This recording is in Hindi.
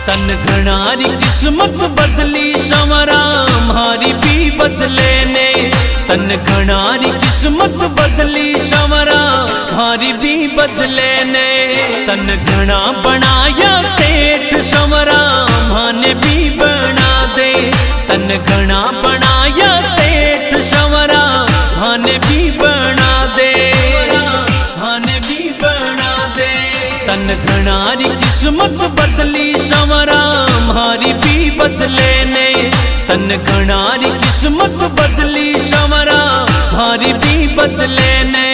तन घनारी किस्मत बदली संवरा हमारी भी बदले ने। तन घनारी किस्मत बदली संवरा हमारी भी बदले ने। तन घना बनाया सेठ संवरा माने भी बना दे। तन घना बनाया सेठ संवरा माने भी बना दे, माने भी बना दे। तन घनारी किस्मत बदली संवरा हमारी भी बदले ने। तन घनारी किस्मत बदली संवरा हमारी भी बदले ने।